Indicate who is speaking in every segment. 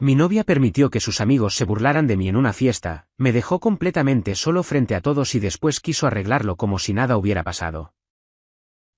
Speaker 1: Mi novia permitió que sus amigos se burlaran de mí en una fiesta, me dejó completamente solo frente a todos y después quiso arreglarlo como si nada hubiera pasado.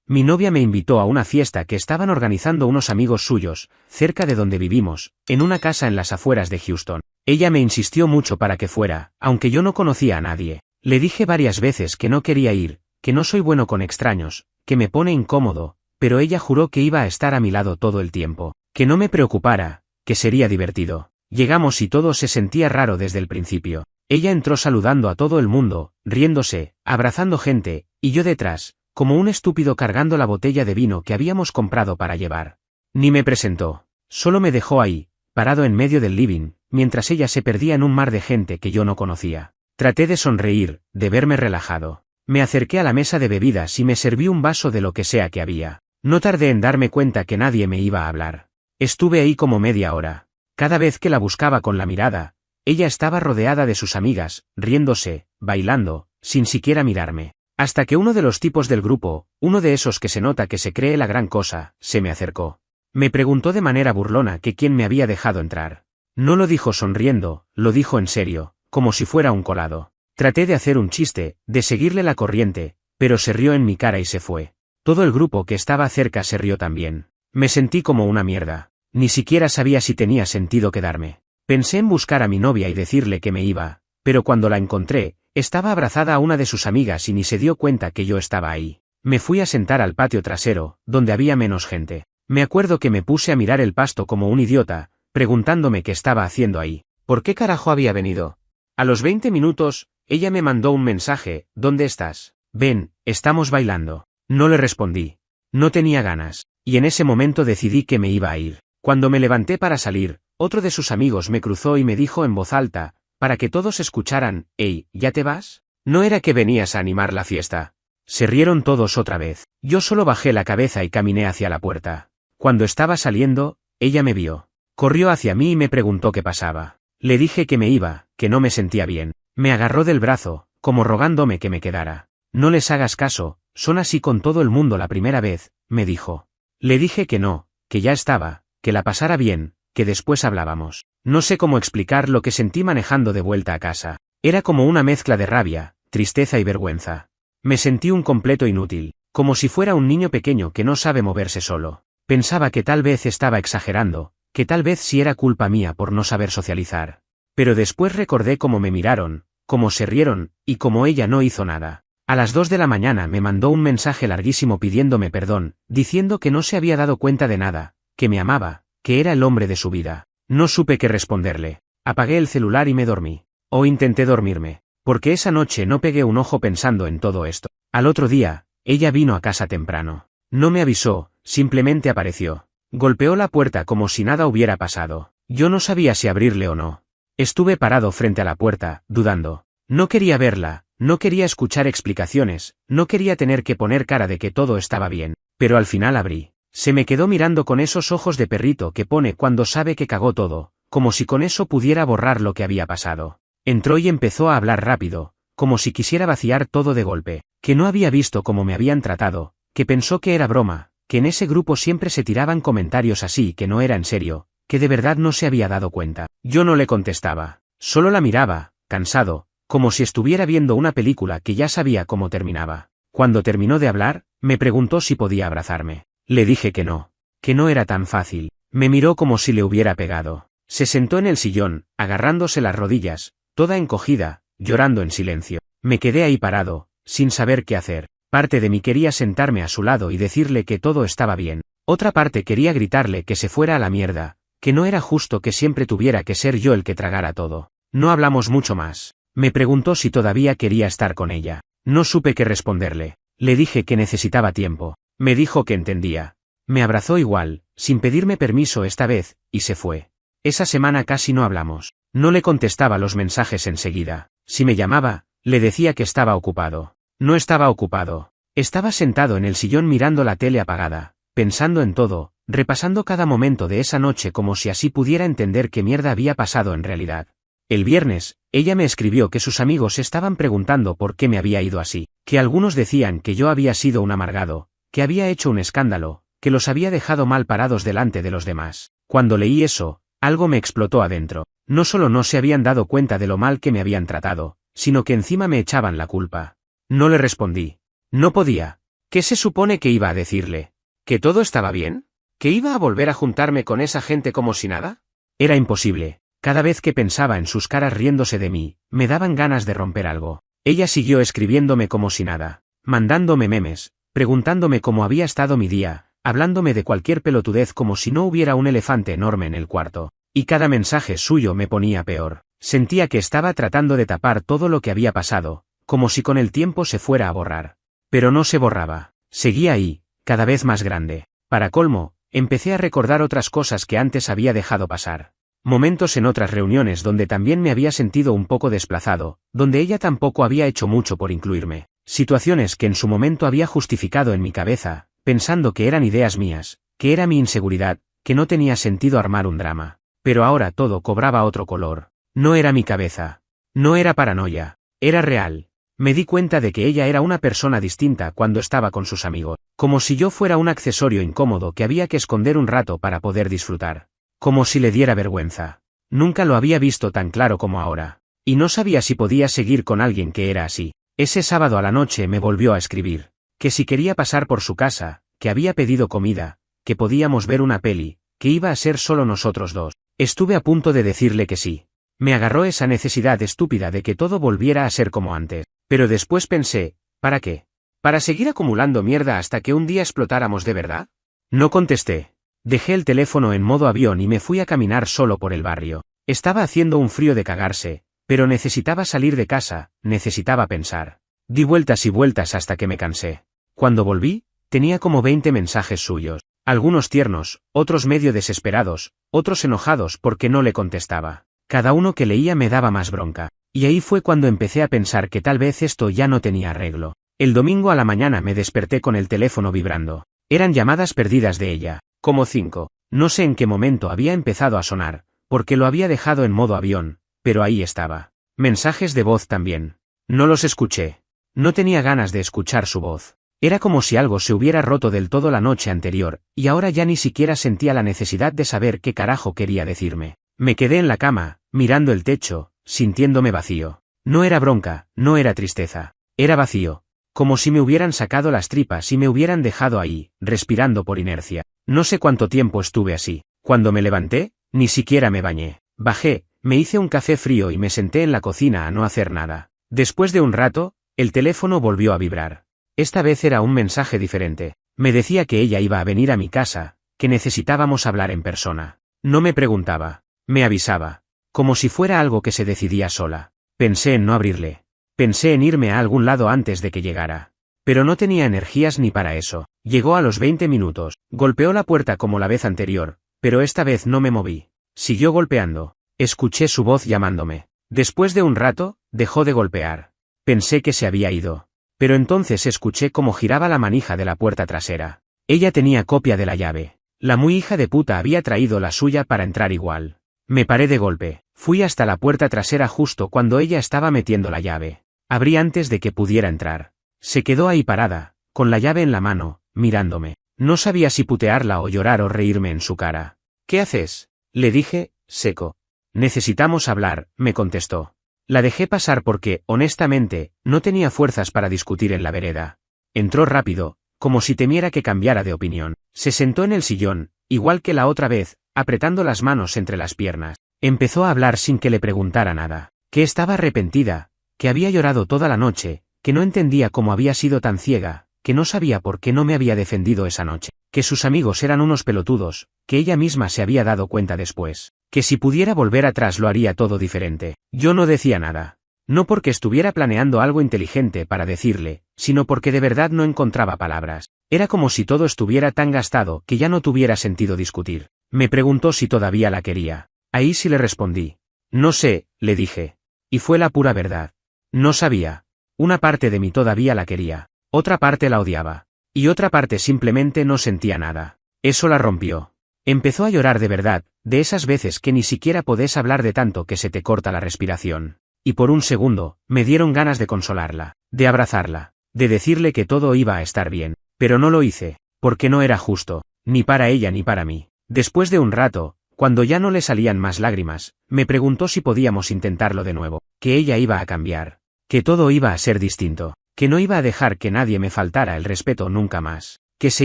Speaker 1: Mi novia me invitó a una fiesta que estaban organizando unos amigos suyos, cerca de donde vivimos, en una casa en las afueras de Houston. Ella me insistió mucho para que fuera, aunque yo no conocía a nadie. Le dije varias veces que no quería ir, que no soy bueno con extraños, que me pone incómodo, pero ella juró que iba a estar a mi lado todo el tiempo, que no me preocupara, que sería divertido. Llegamos y todo se sentía raro desde el principio. Ella entró saludando a todo el mundo, riéndose, abrazando gente, y yo detrás, como un estúpido cargando la botella de vino que habíamos comprado para llevar. Ni me presentó. Solo me dejó ahí, parado en medio del living, mientras ella se perdía en un mar de gente que yo no conocía. Traté de sonreír, de verme relajado. Me acerqué a la mesa de bebidas y me serví un vaso de lo que sea que había. No tardé en darme cuenta que nadie me iba a hablar. Estuve ahí como media hora. Cada vez que la buscaba con la mirada, ella estaba rodeada de sus amigas, riéndose, bailando, sin siquiera mirarme. Hasta que uno de los tipos del grupo, uno de esos que se nota que se cree la gran cosa, se me acercó. Me preguntó de manera burlona que quién me había dejado entrar. No lo dijo sonriendo, lo dijo en serio, como si fuera un colado. Traté de hacer un chiste, de seguirle la corriente, pero se rió en mi cara y se fue. Todo el grupo que estaba cerca se rió también. Me sentí como una mierda. Ni siquiera sabía si tenía sentido quedarme. Pensé en buscar a mi novia y decirle que me iba, pero cuando la encontré, estaba abrazada a una de sus amigas y ni se dio cuenta que yo estaba ahí. Me fui a sentar al patio trasero, donde había menos gente. Me acuerdo que me puse a mirar el pasto como un idiota, preguntándome qué estaba haciendo ahí. ¿Por qué carajo había venido? A los 20 minutos, ella me mandó un mensaje: ¿dónde estás? Ven, estamos bailando. No le respondí. No tenía ganas, y en ese momento decidí que me iba a ir. Cuando me levanté para salir, otro de sus amigos me cruzó y me dijo en voz alta, para que todos escucharan: «Ey, ¿ya te vas? ¿No era que venías a animar la fiesta?» Se rieron todos otra vez. Yo solo bajé la cabeza y caminé hacia la puerta. Cuando estaba saliendo, ella me vio. Corrió hacia mí y me preguntó qué pasaba. Le dije que me iba, que no me sentía bien. Me agarró del brazo, como rogándome que me quedara. «No les hagas caso, son así con todo el mundo la primera vez», me dijo. Le dije que no, que ya estaba, que la pasara bien, que después hablábamos. No sé cómo explicar lo que sentí manejando de vuelta a casa. Era como una mezcla de rabia, tristeza y vergüenza. Me sentí un completo inútil, como si fuera un niño pequeño que no sabe moverse solo. Pensaba que tal vez estaba exagerando, que tal vez sí era culpa mía por no saber socializar. Pero después recordé cómo me miraron, cómo se rieron, y cómo ella no hizo nada. A las 2 de la mañana me mandó un mensaje larguísimo pidiéndome perdón, diciendo que no se había dado cuenta de nada, que me amaba, que era el hombre de su vida. No supe qué responderle. Apagué el celular y me dormí. O intenté dormirme, porque esa noche no pegué un ojo pensando en todo esto. Al otro día, ella vino a casa temprano. No me avisó, simplemente apareció. Golpeó la puerta como si nada hubiera pasado. Yo no sabía si abrirle o no. Estuve parado frente a la puerta, dudando. No quería verla, no quería escuchar explicaciones, no quería tener que poner cara de que todo estaba bien, pero al final abrí. Se me quedó mirando con esos ojos de perrito que pone cuando sabe que cagó todo, como si con eso pudiera borrar lo que había pasado. Entró y empezó a hablar rápido, como si quisiera vaciar todo de golpe, que no había visto cómo me habían tratado, que pensó que era broma, que en ese grupo siempre se tiraban comentarios así y que no era en serio, que de verdad no se había dado cuenta. Yo no le contestaba, solo la miraba, cansado, como si estuviera viendo una película que ya sabía cómo terminaba. Cuando terminó de hablar, me preguntó si podía abrazarme. Le dije que no era tan fácil. Me miró como si le hubiera pegado. Se sentó en el sillón, agarrándose las rodillas, toda encogida, llorando en silencio. Me quedé ahí parado, sin saber qué hacer. Parte de mí quería sentarme a su lado y decirle que todo estaba bien. Otra parte quería gritarle que se fuera a la mierda, que no era justo que siempre tuviera que ser yo el que tragara todo. No hablamos mucho más. Me preguntó si todavía quería estar con ella. No supe qué responderle. Le dije que necesitaba tiempo. Me dijo que entendía. Me abrazó igual, sin pedirme permiso esta vez, y se fue. Esa semana casi no hablamos. No le contestaba los mensajes enseguida. Si me llamaba, le decía que estaba ocupado. No estaba ocupado. Estaba sentado en el sillón mirando la tele apagada, pensando en todo, repasando cada momento de esa noche como si así pudiera entender qué mierda había pasado en realidad. El viernes, ella me escribió que sus amigos estaban preguntando por qué me había ido así, que algunos decían que yo había sido un amargado, que había hecho un escándalo, que los había dejado mal parados delante de los demás. Cuando leí eso, Algo me explotó adentro. No solo no se habían dado cuenta de lo mal que me habían tratado, sino que encima me echaban la culpa. No le respondí. No podía. ¿Qué se supone que iba a decirle? ¿Que todo estaba bien? ¿Que iba a volver a juntarme con esa gente como si nada? Era imposible. Cada vez que pensaba en sus caras riéndose de mí, me daban ganas de romper algo. Ella siguió escribiéndome como si nada, mandándome memes, preguntándome cómo había estado mi día, hablándome de cualquier pelotudez como si no hubiera un elefante enorme en el cuarto. Y cada mensaje suyo me ponía peor. Sentía que estaba tratando de tapar todo lo que había pasado, como si con el tiempo se fuera a borrar. Pero no se borraba. Seguía ahí, cada vez más grande. Para colmo, empecé a recordar otras cosas que antes había dejado pasar. Momentos en otras reuniones donde también me había sentido un poco desplazado, donde ella tampoco había hecho mucho por incluirme. Situaciones que en su momento había justificado en mi cabeza, pensando que eran ideas mías, que era mi inseguridad, que no tenía sentido armar un drama. Pero ahora todo cobraba otro color. No era mi cabeza. No era paranoia. Era real. Me di cuenta de que ella era una persona distinta cuando estaba con sus amigos. Como si yo fuera un accesorio incómodo que había que esconder un rato para poder disfrutar. Como si le diera vergüenza. Nunca lo había visto tan claro como ahora. Y no sabía si podía seguir con alguien que era así. Ese sábado a la noche me volvió a escribir. Que si quería pasar por su casa, que había pedido comida, que podíamos ver una peli, que iba a ser solo nosotros dos. Estuve a punto de decirle que sí. Me agarró esa necesidad estúpida de que todo volviera a ser como antes. Pero después pensé, ¿para qué? ¿Para seguir acumulando mierda hasta que un día explotáramos de verdad? No contesté. Dejé el teléfono en modo avión y me fui a caminar solo por el barrio. Estaba haciendo un frío de cagarse, pero necesitaba salir de casa, necesitaba pensar. Di vueltas y vueltas hasta que me cansé. Cuando volví, tenía como 20 mensajes suyos. Algunos tiernos, otros medio desesperados, otros enojados porque no le contestaba. Cada uno que leía me daba más bronca. Y ahí fue cuando empecé a pensar que tal vez esto ya no tenía arreglo. El domingo a la mañana me desperté con el teléfono vibrando. Eran llamadas perdidas de ella, como 5. No sé en qué momento había empezado a sonar, porque lo había dejado en modo avión, pero ahí estaba. Mensajes de voz también. No los escuché. No tenía ganas de escuchar su voz. Era como si algo se hubiera roto del todo la noche anterior, y ahora ya ni siquiera sentía la necesidad de saber qué carajo quería decirme. Me quedé en la cama, mirando el techo, sintiéndome vacío. No era bronca, no era tristeza. Era vacío. Como si me hubieran sacado las tripas y me hubieran dejado ahí, respirando por inercia. No sé cuánto tiempo estuve así. Cuando me levanté, ni siquiera me bañé. Bajé, me hice un café frío y me senté en la cocina a no hacer nada. Después de un rato, el teléfono volvió a vibrar. Esta vez era un mensaje diferente. Me decía que ella iba a venir a mi casa, que necesitábamos hablar en persona. No me preguntaba. Me avisaba. Como si fuera algo que se decidía sola. Pensé en no abrirle. Pensé en irme a algún lado antes de que llegara. Pero no tenía energías ni para eso. Llegó a los 20 minutos, golpeó la puerta como la vez anterior, pero esta vez no me moví. Siguió golpeando. Escuché su voz llamándome. Después de un rato, dejó de golpear. Pensé que se había ido. Pero entonces escuché cómo giraba la manija de la puerta trasera. Ella tenía copia de la llave. La muy hija de puta había traído la suya para entrar igual. Me paré de golpe. Fui hasta la puerta trasera justo cuando ella estaba metiendo la llave. Abrí antes de que pudiera entrar. Se quedó ahí parada, con la llave en la mano, mirándome. No sabía si putearla o llorar o reírme en su cara. ¿Qué haces? Le dije, seco. Necesitamos hablar, me contestó. La dejé pasar porque, honestamente, no tenía fuerzas para discutir en la vereda. Entró rápido, como si temiera que cambiara de opinión. Se sentó en el sillón, igual que la otra vez, apretando las manos entre las piernas. Empezó a hablar sin que le preguntara nada. Que estaba arrepentida, que había llorado toda la noche, que no entendía cómo había sido tan ciega, que no sabía por qué no me había defendido esa noche, que sus amigos eran unos pelotudos, que ella misma se había dado cuenta después, que si pudiera volver atrás lo haría todo diferente. Yo no decía nada. No porque estuviera planeando algo inteligente para decirle, sino porque de verdad no encontraba palabras. Era como si todo estuviera tan gastado que ya no tuviera sentido discutir. Me preguntó si todavía la quería. Ahí sí le respondí. No sé, le dije. Y fue la pura verdad. No sabía. Una parte de mí todavía la quería. Otra parte la odiaba. Y otra parte simplemente no sentía nada. Eso la rompió. Empezó a llorar de verdad, de esas veces que ni siquiera podés hablar de tanto que se te corta la respiración. Y por un segundo, me dieron ganas de consolarla, de abrazarla, de decirle que todo iba a estar bien. Pero no lo hice, porque no era justo, ni para ella ni para mí. Después de un rato, Cuando ya no le salían más lágrimas, me preguntó si podíamos intentarlo de nuevo, que ella iba a cambiar, que todo iba a ser distinto, que no iba a dejar que nadie me faltara el respeto nunca más, que se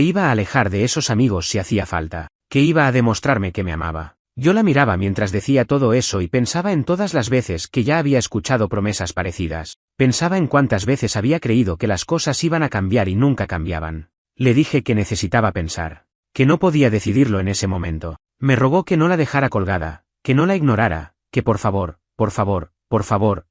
Speaker 1: iba a alejar de esos amigos si hacía falta, que iba a demostrarme que me amaba. Yo la miraba mientras decía todo eso y pensaba en todas las veces que ya había escuchado promesas parecidas, pensaba en cuántas veces había creído que las cosas iban a cambiar y nunca cambiaban. Le dije que necesitaba pensar, que no podía decidirlo en ese momento. Me rogó que no la dejara colgada, que no la ignorara, que por favor,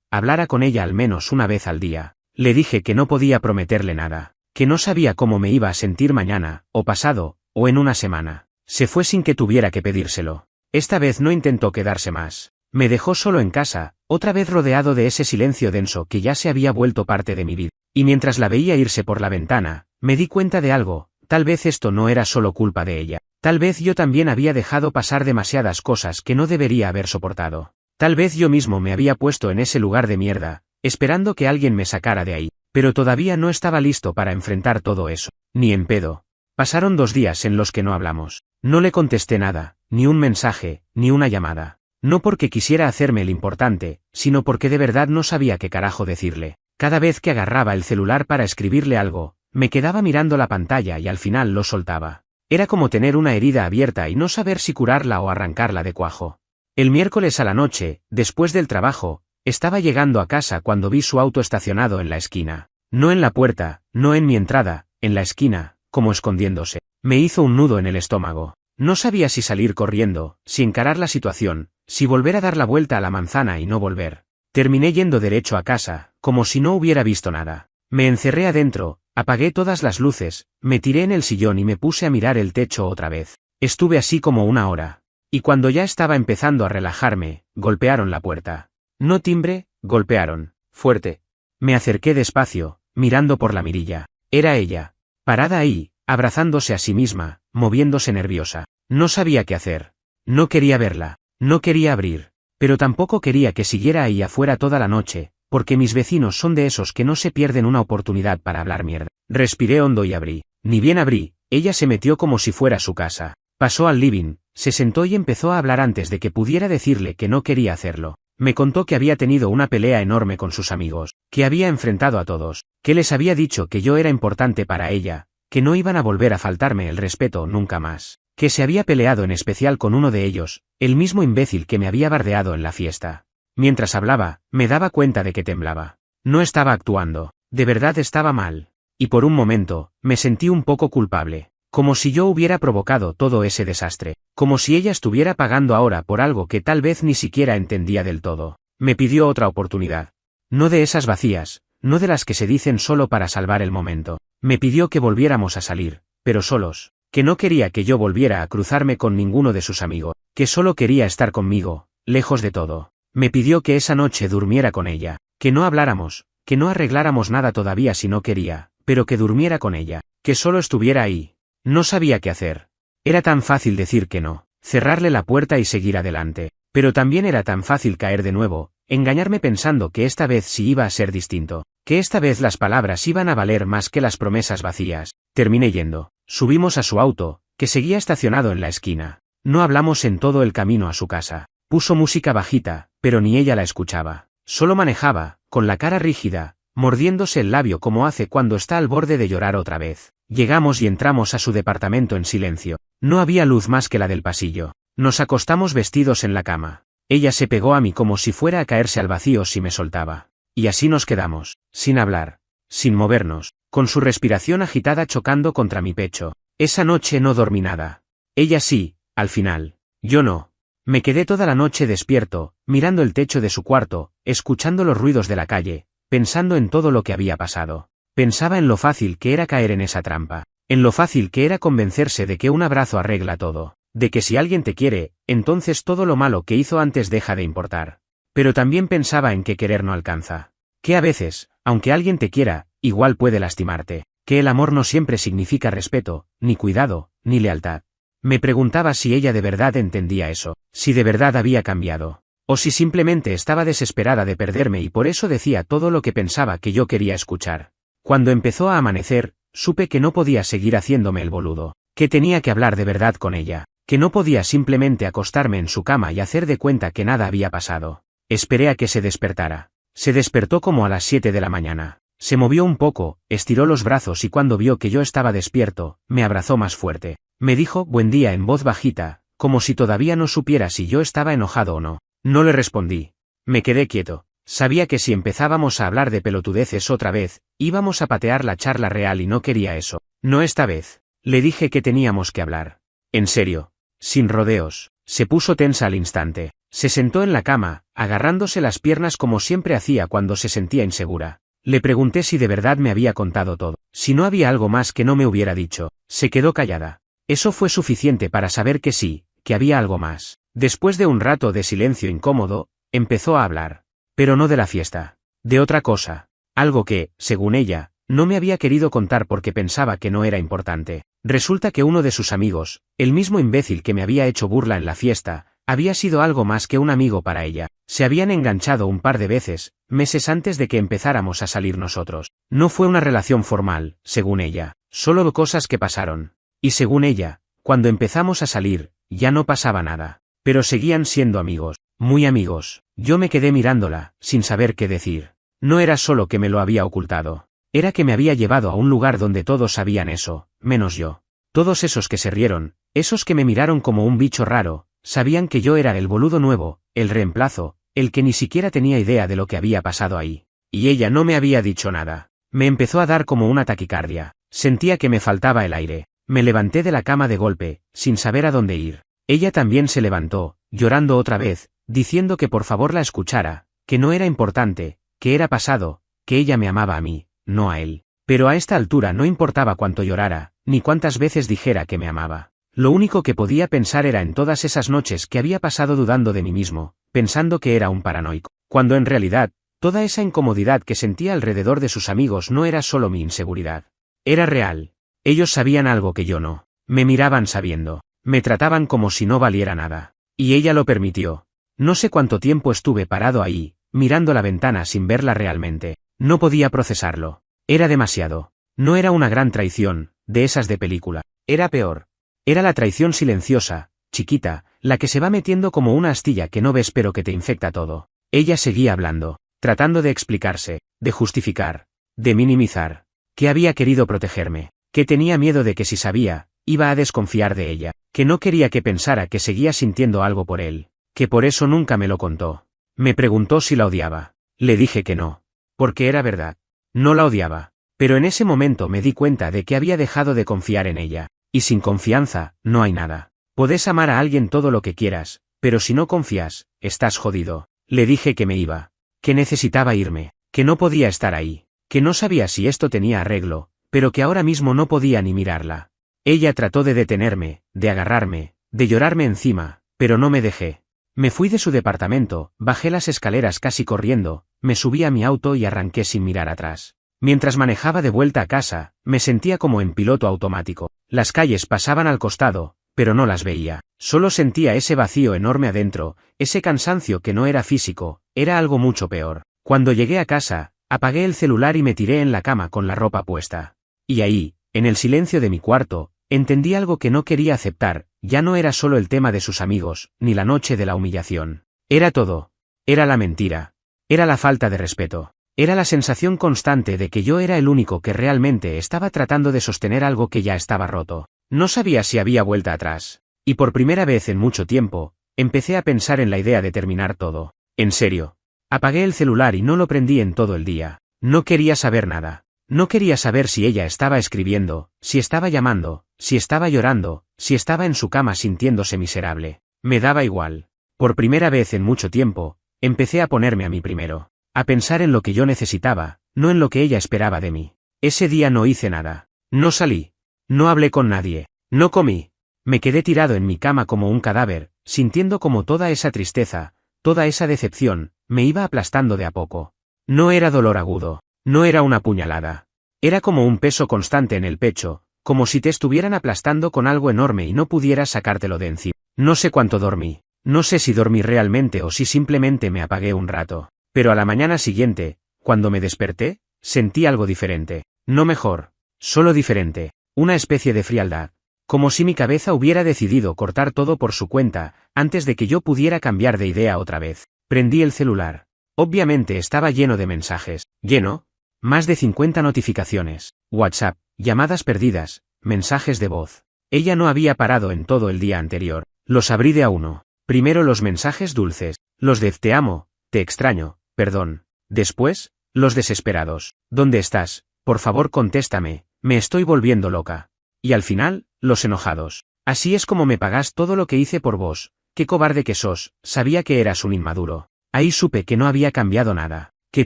Speaker 1: hablara con ella al menos una vez al día. Le dije que no podía prometerle nada, que no sabía cómo me iba a sentir mañana, o pasado, o en una semana. Se fue sin que tuviera que pedírselo. Esta vez no intentó quedarse más. Me dejó solo en casa, otra vez rodeado de ese silencio denso que ya se había vuelto parte de mi vida. Y mientras la veía irse por la ventana, me di cuenta de algo, tal vez esto no era solo culpa de ella. Tal vez yo también había dejado pasar demasiadas cosas que no debería haber soportado. Tal vez yo mismo me había puesto en ese lugar de mierda, esperando que alguien me sacara de ahí. Pero todavía no estaba listo para enfrentar todo eso. Ni en pedo. Pasaron 2 días en los que no hablamos. No le contesté nada, ni un mensaje, ni una llamada. No porque quisiera hacerme el importante, sino porque de verdad no sabía qué carajo decirle. Cada vez que agarraba el celular para escribirle algo, me quedaba mirando la pantalla y al final lo soltaba. Era como tener una herida abierta y no saber si curarla o arrancarla de cuajo. El miércoles a la noche, después del trabajo, estaba llegando a casa cuando vi su auto estacionado en la esquina. No en la puerta, no en mi entrada, en la esquina, como escondiéndose. Me hizo un nudo en el estómago. No sabía si salir corriendo, si encarar la situación, si volver a dar la vuelta a la manzana y no volver. Terminé yendo derecho a casa, como si no hubiera visto nada. Me encerré adentro, apagué todas las luces, me tiré en el sillón y me puse a mirar el techo otra vez. Estuve así como 1 hora. Y cuando ya estaba empezando a relajarme, golpearon la puerta. No timbre, golpearon. Fuerte. Me acerqué despacio, mirando por la mirilla. Era ella. Parada ahí, abrazándose a sí misma, moviéndose nerviosa. No sabía qué hacer. No quería verla. No quería abrir. Pero tampoco quería que siguiera ahí afuera toda la noche, porque mis vecinos son de esos que no se pierden una oportunidad para hablar mierda. Respiré hondo y abrí. Ni bien abrí, ella se metió como si fuera su casa. Pasó al living, se sentó y empezó a hablar antes de que pudiera decirle que no quería hacerlo. Me contó que había tenido una pelea enorme con sus amigos, que había enfrentado a todos, que les había dicho que yo era importante para ella, que no iban a volver a faltarme el respeto nunca más, que se había peleado en especial con uno de ellos, el mismo imbécil que me había bardeado en la fiesta. Mientras hablaba, me daba cuenta de que temblaba. No estaba actuando, de verdad estaba mal. Y por un momento, me sentí un poco culpable, como si yo hubiera provocado todo ese desastre, como si ella estuviera pagando ahora por algo que tal vez ni siquiera entendía del todo. Me pidió otra oportunidad. No de esas vacías, no de las que se dicen solo para salvar el momento. Me pidió que volviéramos a salir, pero solos, que no quería que yo volviera a cruzarme con ninguno de sus amigos, que solo quería estar conmigo, lejos de todo. Me pidió que esa noche durmiera con ella, que no habláramos, que no arregláramos nada todavía si no quería, pero que durmiera con ella, que solo estuviera ahí. No sabía qué hacer. Era tan fácil decir que no, cerrarle la puerta y seguir adelante, pero también era tan fácil caer de nuevo, engañarme pensando que esta vez sí iba a ser distinto, que esta vez las palabras iban a valer más que las promesas vacías. Terminé yendo. Subimos a su auto, que seguía estacionado en la esquina. No hablamos en todo el camino a su casa. Puso música bajita, pero ni ella la escuchaba. Solo manejaba, con la cara rígida, mordiéndose el labio como hace cuando está al borde de llorar otra vez. Llegamos y entramos a su departamento en silencio. No había luz más que la del pasillo. Nos acostamos vestidos en la cama. Ella se pegó a mí como si fuera a caerse al vacío si me soltaba. Y así nos quedamos, sin hablar, sin movernos, con su respiración agitada chocando contra mi pecho. Esa noche no dormí nada. Ella sí, al final. Yo no. Me quedé toda la noche despierto, mirando el techo de su cuarto, escuchando los ruidos de la calle, pensando en todo lo que había pasado. Pensaba en lo fácil que era caer en esa trampa, en lo fácil que era convencerse de que un abrazo arregla todo, de que si alguien te quiere, entonces todo lo malo que hizo antes deja de importar. Pero también pensaba en que querer no alcanza. Que a veces, aunque alguien te quiera, igual puede lastimarte. Que el amor no siempre significa respeto, ni cuidado, ni lealtad. Me preguntaba si ella de verdad entendía eso, si de verdad había cambiado, o si simplemente estaba desesperada de perderme y por eso decía todo lo que pensaba que yo quería escuchar. Cuando empezó a amanecer, supe que no podía seguir haciéndome el boludo, que tenía que hablar de verdad con ella, que no podía simplemente acostarme en su cama y hacer de cuenta que nada había pasado. Esperé a que se despertara. Se despertó como a las 7 de la mañana. Se movió un poco, estiró los brazos y cuando vio que yo estaba despierto, me abrazó más fuerte. Me dijo buen día en voz bajita, como si todavía no supiera si yo estaba enojado o no. No le respondí. Me quedé quieto. Sabía que si empezábamos a hablar de pelotudeces otra vez, íbamos a patear la charla real y no quería eso. No esta vez. Le dije que teníamos que hablar. En serio. Sin rodeos. Se puso tensa al instante. Se sentó en la cama, agarrándose las piernas como siempre hacía cuando se sentía insegura. Le pregunté si de verdad me había contado todo. Si no había algo más que no me hubiera dicho. Se quedó callada. Eso fue suficiente para saber que sí, que había algo más. Después de un rato de silencio incómodo, empezó a hablar. Pero no de la fiesta. De otra cosa. Algo que, según ella, no me había querido contar porque pensaba que no era importante. Resulta que uno de sus amigos, el mismo imbécil que me había hecho burla en la fiesta, había sido algo más que un amigo para ella. Se habían enganchado un par de veces, meses antes de que empezáramos a salir nosotros. No fue una relación formal, según ella, solo cosas que pasaron. Y según ella, cuando empezamos a salir, ya no pasaba nada. Pero seguían siendo amigos, muy amigos. Yo me quedé mirándola, sin saber qué decir. No era solo que me lo había ocultado. Era que me había llevado a un lugar donde todos sabían eso, menos yo. Todos esos que se rieron, esos que me miraron como un bicho raro, sabían que yo era el boludo nuevo, el reemplazo, el que ni siquiera tenía idea de lo que había pasado ahí. Y ella no me había dicho nada. Me empezó a dar como una taquicardia. Sentía que me faltaba el aire. Me levanté de la cama de golpe, sin saber a dónde ir. Ella también se levantó, llorando otra vez, diciendo que por favor la escuchara, que no era importante, que era pasado, que ella me amaba a mí, no a él. Pero a esta altura no importaba cuánto llorara, ni cuántas veces dijera que me amaba. Lo único que podía pensar era en todas esas noches que había pasado dudando de mí mismo, pensando que era un paranoico, cuando en realidad, toda esa incomodidad que sentía alrededor de sus amigos no era solo mi inseguridad. Era real. Ellos sabían algo que yo no. Me miraban sabiendo. Me trataban como si no valiera nada. Y ella lo permitió. No sé cuánto tiempo estuve parado ahí, mirando la ventana sin verla realmente. No podía procesarlo. Era demasiado. No era una gran traición, de esas de película. Era peor. Era la traición silenciosa, chiquita, la que se va metiendo como una astilla que no ves pero que te infecta todo. Ella seguía hablando, tratando de explicarse, de justificar, de minimizar. Que había querido protegerme. Que tenía miedo de que si sabía, iba a desconfiar de ella. Que no quería que pensara que seguía sintiendo algo por él. Que por eso nunca me lo contó. Me preguntó si la odiaba. Le dije que no. Porque era verdad. No la odiaba. Pero en ese momento me di cuenta de que había dejado de confiar en ella. Y sin confianza, no hay nada. Podés amar a alguien todo lo que quieras, pero si no confías, estás jodido. Le dije que me iba. Que necesitaba irme. Que no podía estar ahí. Que no sabía si esto tenía arreglo, pero que ahora mismo no podía ni mirarla. Ella trató de detenerme, de agarrarme, de llorarme encima, pero no me dejé. Me fui de su departamento, bajé las escaleras casi corriendo, me subí a mi auto y arranqué sin mirar atrás. Mientras manejaba de vuelta a casa, me sentía como en piloto automático. Las calles pasaban al costado, pero no las veía. Solo sentía ese vacío enorme adentro, ese cansancio que no era físico, era algo mucho peor. Cuando llegué a casa, apagué el celular y me tiré en la cama con la ropa puesta. Y ahí, en el silencio de mi cuarto, entendí algo que no quería aceptar. Ya no era solo el tema de sus amigos, ni la noche de la humillación. Era todo. Era la mentira. Era la falta de respeto. Era la sensación constante de que yo era el único que realmente estaba tratando de sostener algo que ya estaba roto. No sabía si había vuelta atrás. Y por primera vez en mucho tiempo, empecé a pensar en la idea de terminar todo. En serio. Apagué el celular y no lo prendí en todo el día. No quería saber nada. No quería saber si ella estaba escribiendo, si estaba llamando, si estaba llorando, si estaba en su cama sintiéndose miserable. Me daba igual. Por primera vez en mucho tiempo, empecé a ponerme a mí primero. A pensar en lo que yo necesitaba, no en lo que ella esperaba de mí. Ese día no hice nada. No salí. No hablé con nadie. No comí. Me quedé tirado en mi cama como un cadáver, sintiendo como toda esa tristeza, toda esa decepción, me iba aplastando de a poco. No era dolor agudo. No era una puñalada. Era como un peso constante en el pecho, como si te estuvieran aplastando con algo enorme y no pudieras sacártelo de encima. No sé cuánto dormí. No sé si dormí realmente o si simplemente me apagué un rato. Pero a la mañana siguiente, cuando me desperté, sentí algo diferente. No mejor. Solo diferente. Una especie de frialdad. Como si mi cabeza hubiera decidido cortar todo por su cuenta, antes de que yo pudiera cambiar de idea otra vez. Prendí el celular. Obviamente estaba lleno de mensajes. Lleno. Más de 50 notificaciones. WhatsApp, llamadas perdidas, mensajes de voz. Ella no había parado en todo el día anterior. Los abrí de a uno. Primero los mensajes dulces, los de te amo, te extraño, perdón. Después, los desesperados. ¿Dónde estás? Por favor contéstame, me estoy volviendo loca. Y al final, los enojados. Así es como me pagás todo lo que hice por vos. Qué cobarde que sos, sabía que eras un inmaduro. Ahí supe que no había cambiado nada, que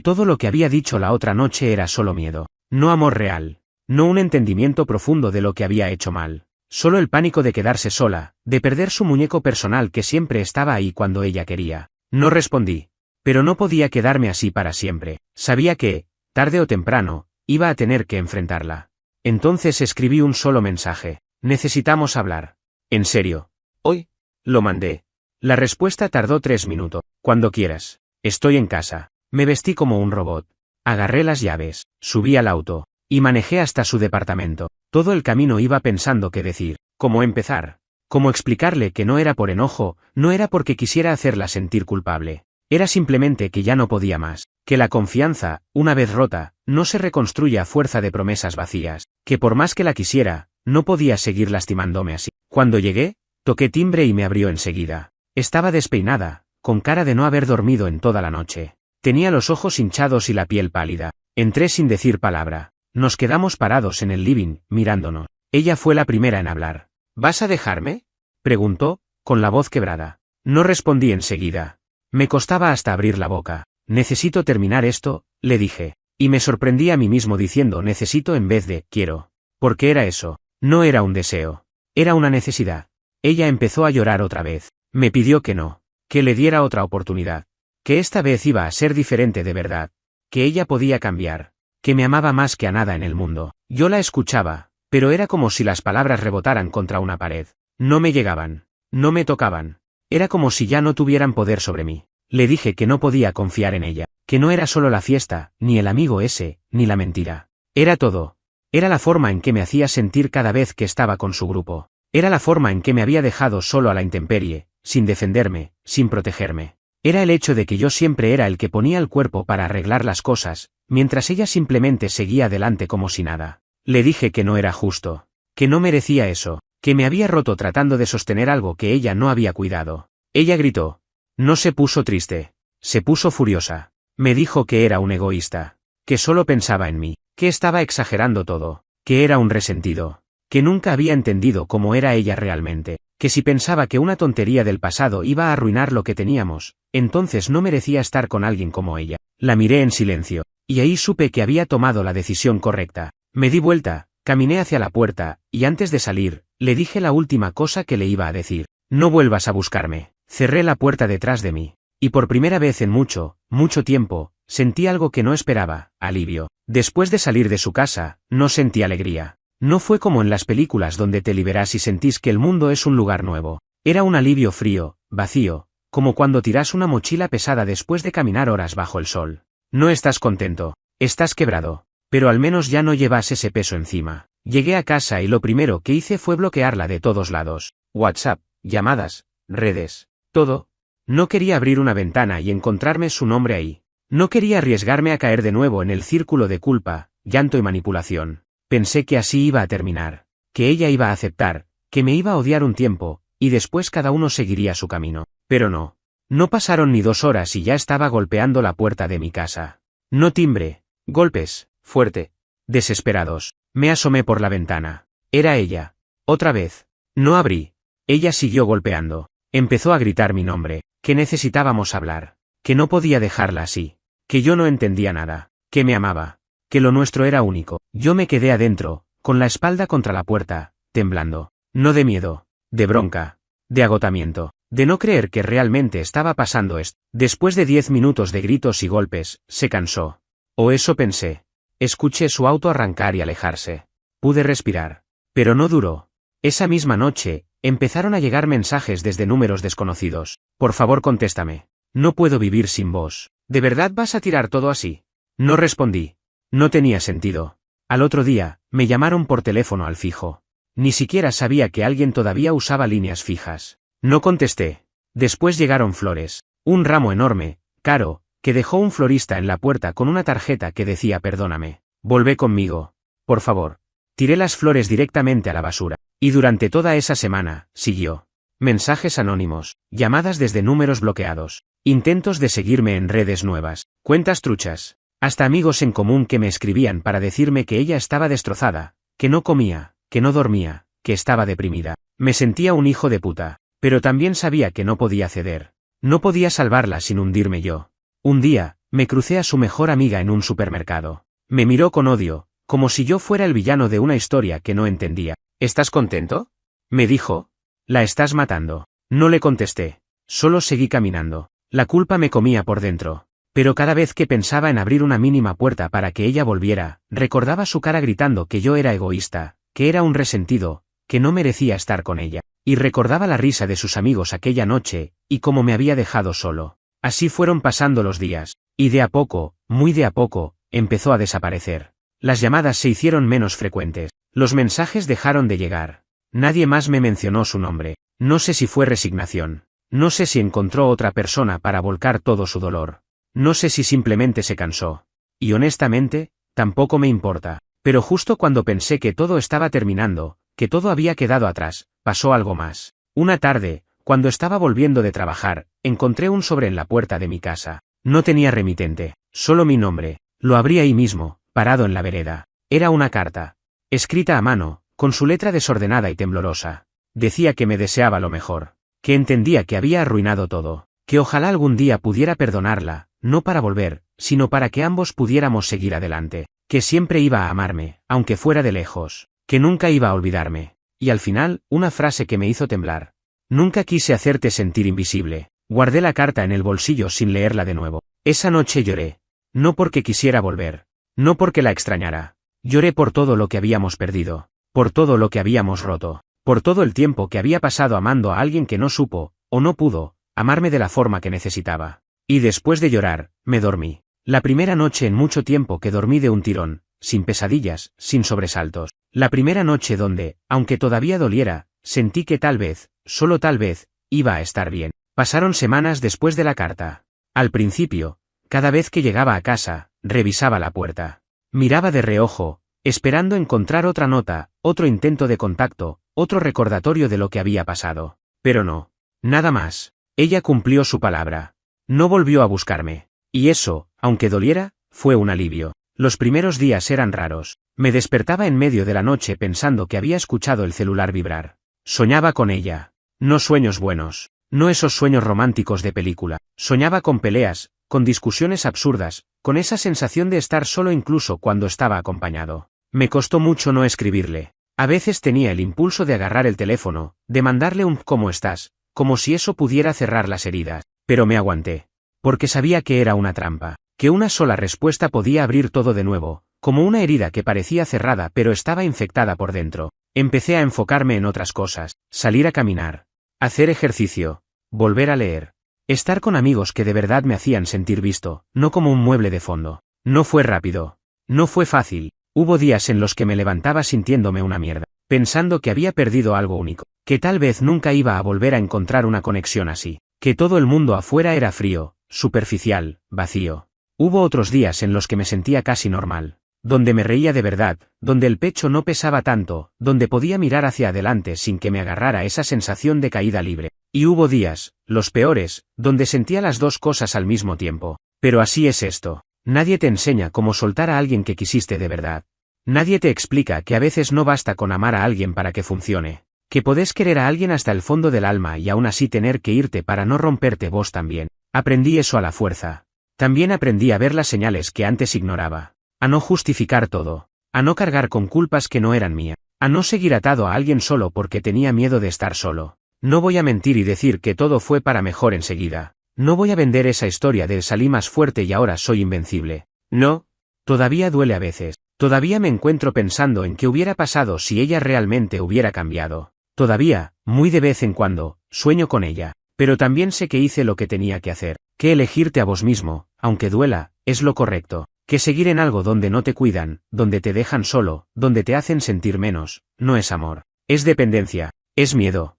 Speaker 1: todo lo que había dicho la otra noche era solo miedo, no amor real, no un entendimiento profundo de lo que había hecho mal, solo el pánico de quedarse sola, de perder su muñeco personal que siempre estaba ahí cuando ella quería. No respondí. Pero no podía quedarme así para siempre, sabía que, tarde o temprano, iba a tener que enfrentarla. Entonces escribí un solo mensaje. Necesitamos hablar. ¿En serio? ¿Hoy? Lo mandé. La respuesta tardó 3 minutos. Cuando quieras. Estoy en casa. Me vestí como un robot. Agarré las llaves, subí al auto, y manejé hasta su departamento. Todo el camino iba pensando qué decir, cómo empezar, cómo explicarle que no era por enojo, no era porque quisiera hacerla sentir culpable. Era simplemente que ya no podía más, que la confianza, una vez rota, no se reconstruye a fuerza de promesas vacías, que por más que la quisiera, no podía seguir lastimándome así. Cuando llegué, toqué timbre y me abrió enseguida. Estaba despeinada, con cara de no haber dormido en toda la noche. Tenía los ojos hinchados y la piel pálida. Entré sin decir palabra. Nos quedamos parados en el living, mirándonos. Ella fue la primera en hablar. ¿Vas a dejarme?, preguntó, con la voz quebrada. No respondí enseguida. Me costaba hasta abrir la boca. Necesito terminar esto, le dije. Y me sorprendí a mí mismo diciendo necesito en vez de quiero. Porque era eso. No era un deseo. Era una necesidad. Ella empezó a llorar otra vez. Me pidió que no. Que le diera otra oportunidad. Que esta vez iba a ser diferente de verdad. Que ella podía cambiar. Que me amaba más que a nada en el mundo. Yo la escuchaba, pero era como si las palabras rebotaran contra una pared. No me llegaban. No me tocaban. Era como si ya no tuvieran poder sobre mí. Le dije que no podía confiar en ella. Que no era solo la fiesta, ni el amigo ese, ni la mentira. Era todo. Era la forma en que me hacía sentir cada vez que estaba con su grupo. Era la forma en que me había dejado solo a la intemperie, sin defenderme, sin protegerme. Era el hecho de que yo siempre era el que ponía el cuerpo para arreglar las cosas, mientras ella simplemente seguía adelante como si nada. Le dije que no era justo, que no merecía eso, que me había roto tratando de sostener algo que ella no había cuidado. Ella gritó. No se puso triste, se puso furiosa. Me dijo que era un egoísta, que solo pensaba en mí, que estaba exagerando todo, que era un resentido, que nunca había entendido cómo era ella realmente, que si pensaba que una tontería del pasado iba a arruinar lo que teníamos, entonces no merecía estar con alguien como ella. La miré en silencio, y ahí supe que había tomado la decisión correcta. Me di vuelta, caminé hacia la puerta, y antes de salir, le dije la última cosa que le iba a decir. No vuelvas a buscarme. Cerré la puerta detrás de mí, y por primera vez en mucho, mucho tiempo, sentí algo que no esperaba, alivio. Después de salir de su casa, no sentí alegría. No fue como en las películas donde te liberas y sentís que el mundo es un lugar nuevo. Era un alivio frío, vacío, como cuando tiras una mochila pesada después de caminar horas bajo el sol. No estás contento, estás quebrado, pero al menos ya no llevas ese peso encima. Llegué a casa y lo primero que hice fue bloquearla de todos lados. WhatsApp, llamadas, redes, todo. No quería abrir una ventana y encontrarme su nombre ahí. No quería arriesgarme a caer de nuevo en el círculo de culpa, llanto y manipulación. Pensé que así iba a terminar, que ella iba a aceptar, que me iba a odiar un tiempo, y después cada uno seguiría su camino. Pero no. No pasaron ni 2 horas y ya estaba golpeando la puerta de mi casa. No timbre, golpes, fuerte, desesperados. Me asomé por la ventana. Era ella. Otra vez. No abrí. Ella siguió golpeando. Empezó a gritar mi nombre, que necesitábamos hablar, que no podía dejarla así, que yo no entendía nada, que me amaba, que lo nuestro era único. Yo me quedé adentro, con la espalda contra la puerta, temblando, no de miedo, de bronca, de agotamiento, de no creer que realmente estaba pasando esto. Después de 10 minutos de gritos y golpes, se cansó. O eso pensé. Escuché su auto arrancar y alejarse. Pude respirar. Pero no duró. Esa misma noche, empezaron a llegar mensajes desde números desconocidos. Por favor contéstame. No puedo vivir sin vos. ¿De verdad vas a tirar todo así? No respondí. No tenía sentido. Al otro día, me llamaron por teléfono al fijo. Ni siquiera sabía que alguien todavía usaba líneas fijas. No contesté. Después llegaron flores. Un ramo enorme, caro, que dejó un florista en la puerta con una tarjeta que decía perdóname. Volvé conmigo. Por favor. Tiré las flores directamente a la basura. Y durante toda esa semana, siguió. Mensajes anónimos, llamadas desde números bloqueados, intentos de seguirme en redes nuevas, cuentas truchas, hasta amigos en común que me escribían para decirme que ella estaba destrozada, que no comía, que no dormía, que estaba deprimida. Me sentía un hijo de puta, pero también sabía que no podía ceder. No podía salvarla sin hundirme yo. Un día, me crucé a su mejor amiga en un supermercado. Me miró con odio, como si yo fuera el villano de una historia que no entendía. ¿Estás contento?, me dijo. La estás matando. No le contesté. Solo seguí caminando. La culpa me comía por dentro. Pero cada vez que pensaba en abrir una mínima puerta para que ella volviera, recordaba su cara gritando que yo era egoísta, que era un resentido, que no merecía estar con ella. Y recordaba la risa de sus amigos aquella noche, y cómo me había dejado solo. Así fueron pasando los días, y de a poco, muy de a poco, empezó a desaparecer. Las llamadas se hicieron menos frecuentes. Los mensajes dejaron de llegar. Nadie más me mencionó su nombre. No sé si fue resignación. No sé si encontró otra persona para volcar todo su dolor. No sé si simplemente se cansó. Y honestamente, tampoco me importa. Pero justo cuando pensé que todo estaba terminando, que todo había quedado atrás, pasó algo más. Una tarde, cuando estaba volviendo de trabajar, encontré un sobre en la puerta de mi casa. No tenía remitente, solo mi nombre. Lo abrí ahí mismo, parado en la vereda. Era una carta. Escrita a mano, con su letra desordenada y temblorosa. Decía que me deseaba lo mejor. Que entendía que había arruinado todo. Que ojalá algún día pudiera perdonarla, no para volver, sino para que ambos pudiéramos seguir adelante. Que siempre iba a amarme, aunque fuera de lejos. Que nunca iba a olvidarme. Y al final, una frase que me hizo temblar. Nunca quise hacerte sentir invisible. Guardé la carta en el bolsillo sin leerla de nuevo. Esa noche lloré. No porque quisiera volver. No porque la extrañara. Lloré por todo lo que habíamos perdido. Por todo lo que habíamos roto. Por todo el tiempo que había pasado amando a alguien que no supo, o no pudo, amarme de la forma que necesitaba. Y después de llorar, me dormí. La primera noche en mucho tiempo que dormí de un tirón, sin pesadillas, sin sobresaltos. La primera noche donde, aunque todavía doliera, sentí que tal vez, solo tal vez, iba a estar bien. Pasaron semanas después de la carta. Al principio, cada vez que llegaba a casa, revisaba la puerta. Miraba de reojo, esperando encontrar otra nota, otro intento de contacto, otro recordatorio de lo que había pasado. Pero no. Nada más. Ella cumplió su palabra. No volvió a buscarme. Y eso, aunque doliera, fue un alivio. Los primeros días eran raros. Me despertaba en medio de la noche pensando que había escuchado el celular vibrar. Soñaba con ella. No sueños buenos. No esos sueños románticos de película. Soñaba con peleas, con discusiones absurdas, con esa sensación de estar solo incluso cuando estaba acompañado. Me costó mucho no escribirle. A veces tenía el impulso de agarrar el teléfono, de mandarle un ¿cómo estás?, como si eso pudiera cerrar las heridas, pero me aguanté. Porque sabía que era una trampa, que una sola respuesta podía abrir todo de nuevo, como una herida que parecía cerrada pero estaba infectada por dentro. Empecé a enfocarme en otras cosas, salir a caminar, hacer ejercicio, volver a leer, estar con amigos que de verdad me hacían sentir visto, no como un mueble de fondo. No fue rápido. No fue fácil. Hubo días en los que me levantaba sintiéndome una mierda, pensando que había perdido algo único, que tal vez nunca iba a volver a encontrar una conexión así, que todo el mundo afuera era frío, superficial, vacío. Hubo otros días en los que me sentía casi normal, donde me reía de verdad, donde el pecho no pesaba tanto, donde podía mirar hacia adelante sin que me agarrara esa sensación de caída libre. Y hubo días, los peores, donde sentía las dos cosas al mismo tiempo. Pero así es esto. Nadie te enseña cómo soltar a alguien que quisiste de verdad. Nadie te explica que a veces no basta con amar a alguien para que funcione. Que podés querer a alguien hasta el fondo del alma y aún así tener que irte para no romperte vos también. Aprendí eso a la fuerza. También aprendí a ver las señales que antes ignoraba. A no justificar todo. A no cargar con culpas que no eran mías. A no seguir atado a alguien solo porque tenía miedo de estar solo. No voy a mentir y decir que todo fue para mejor enseguida. No voy a vender esa historia de salí más fuerte y ahora soy invencible. No. Todavía duele a veces. Todavía me encuentro pensando en qué hubiera pasado si ella realmente hubiera cambiado. Todavía, muy de vez en cuando, sueño con ella. Pero también sé que hice lo que tenía que hacer. Que elegirte a vos mismo, aunque duela, es lo correcto. Que seguir en algo donde no te cuidan, donde te dejan solo, donde te hacen sentir menos, no es amor. Es dependencia, es miedo.